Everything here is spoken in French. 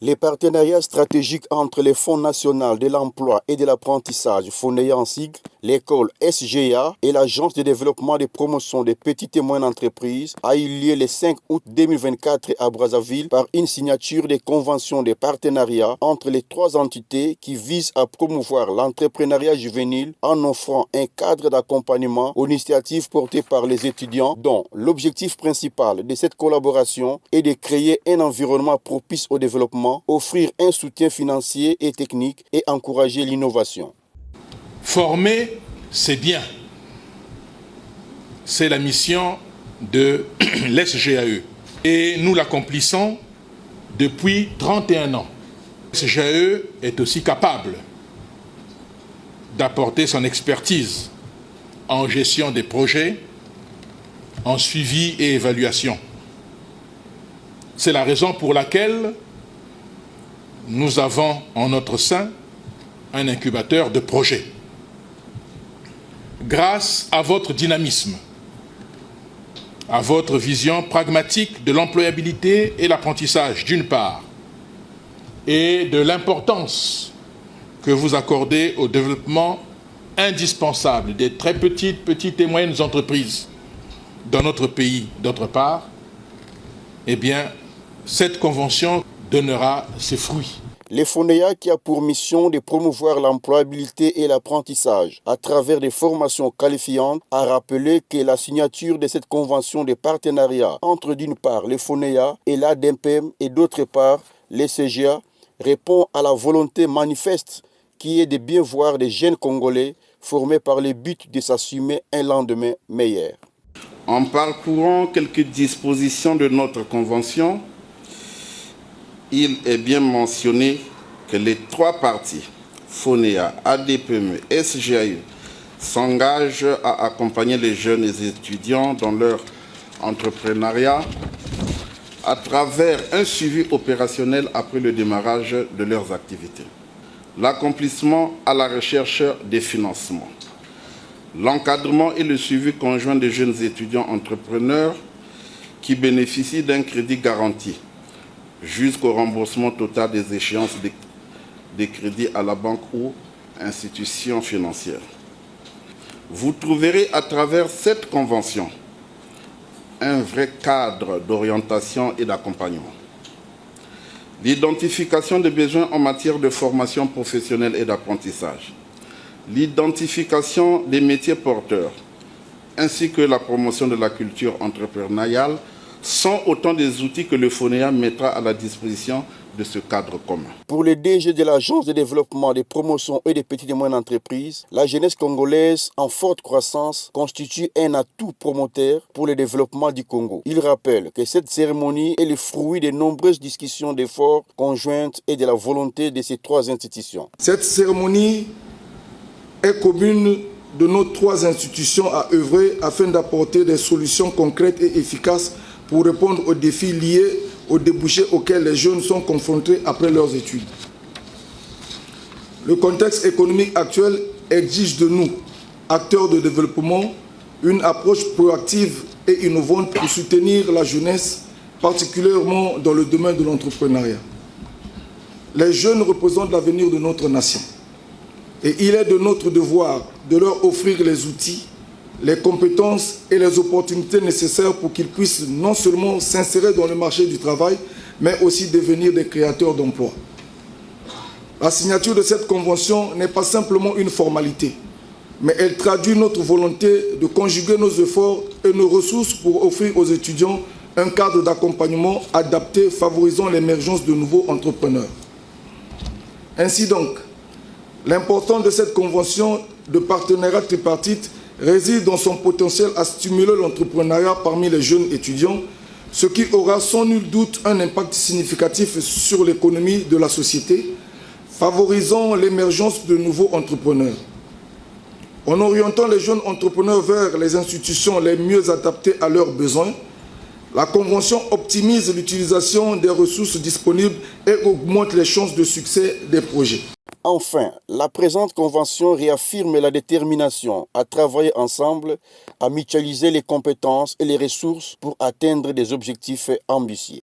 Les partenariats stratégiques entre les Fonds national de l'emploi et de l'apprentissage, FONEA en sigle, l'école SGA et l'Agence de développement et de promotion des petites et moyennes entreprises a eu lieu le 5 août 2024 à Brazzaville par une signature des conventions de partenariat entre les trois entités qui visent à promouvoir l'entrepreneuriat juvénile en offrant un cadre d'accompagnement aux initiatives portées par les étudiants dont l'objectif principal de cette collaboration est de créer un environnement propice au développement, offrir un soutien financier et technique et encourager l'innovation. Former, c'est bien. C'est la mission de l'SGAE. Et nous l'accomplissons depuis 31 ans. L'SGAE est aussi capable d'apporter son expertise en gestion des projets, en suivi et évaluation. C'est la raison pour laquelle nous avons en notre sein un incubateur de projets. Grâce à votre dynamisme, à votre vision pragmatique de l'employabilité et l'apprentissage d'une part, et de l'importance que vous accordez au développement indispensable des très petites et moyennes entreprises dans notre pays d'autre part, eh bien, cette convention donnera ses fruits. Le FONEA, qui a pour mission de promouvoir l'employabilité et l'apprentissage à travers des formations qualifiantes, a rappelé que la signature de cette convention de partenariat entre d'une part le FONEA et l'ADEMPEM et d'autre part les CGA répond à la volonté manifeste qui est de bien voir des jeunes Congolais formés par le but de s'assumer un lendemain meilleur. En parcourant quelques dispositions de notre convention, il est bien mentionné que les trois parties, FONEA, ADPM et SGAE, s'engagent à accompagner les jeunes étudiants dans leur entrepreneuriat à travers un suivi opérationnel après le démarrage de leurs activités, l'accomplissement à la recherche des financements, l'encadrement et le suivi conjoint des jeunes étudiants entrepreneurs qui bénéficient d'un crédit garanti, jusqu'au remboursement total des échéances des crédits à la banque ou institution financière. Vous trouverez à travers cette convention un vrai cadre d'orientation et d'accompagnement. L'identification des besoins en matière de formation professionnelle et d'apprentissage, l'identification des métiers porteurs, ainsi que la promotion de la culture entrepreneuriale sont autant des outils que le FONEA mettra à la disposition de ce cadre commun. Pour le DG de l'Agence de développement, des promotions et des petites et moyennes entreprises, la jeunesse congolaise en forte croissance constitue un atout promoteur pour le développement du Congo. Il rappelle que cette cérémonie est le fruit de nombreuses discussions d'efforts conjointes et de la volonté de ces trois institutions. Cette cérémonie est commune de nos trois institutions à œuvrer afin d'apporter des solutions concrètes et efficaces pour répondre aux défis liés aux débouchés auxquels les jeunes sont confrontés après leurs études. Le contexte économique actuel exige de nous, acteurs de développement, une approche proactive et innovante pour soutenir la jeunesse, particulièrement dans le domaine de l'entrepreneuriat. Les jeunes représentent l'avenir de notre nation et il est de notre devoir de leur offrir les outils, les compétences et les opportunités nécessaires pour qu'ils puissent non seulement s'insérer dans le marché du travail, mais aussi devenir des créateurs d'emplois. La signature de cette convention n'est pas simplement une formalité, mais elle traduit notre volonté de conjuguer nos efforts et nos ressources pour offrir aux étudiants un cadre d'accompagnement adapté favorisant l'émergence de nouveaux entrepreneurs. Ainsi donc, l'importance de cette convention de partenariat tripartite réside dans son potentiel à stimuler l'entrepreneuriat parmi les jeunes étudiants, ce qui aura sans nul doute un impact significatif sur l'économie de la société, favorisant l'émergence de nouveaux entrepreneurs. En orientant les jeunes entrepreneurs vers les institutions les mieux adaptées à leurs besoins, la Convention optimise l'utilisation des ressources disponibles et augmente les chances de succès des projets. Enfin, la présente convention réaffirme la détermination à travailler ensemble, à mutualiser les compétences et les ressources pour atteindre des objectifs ambitieux.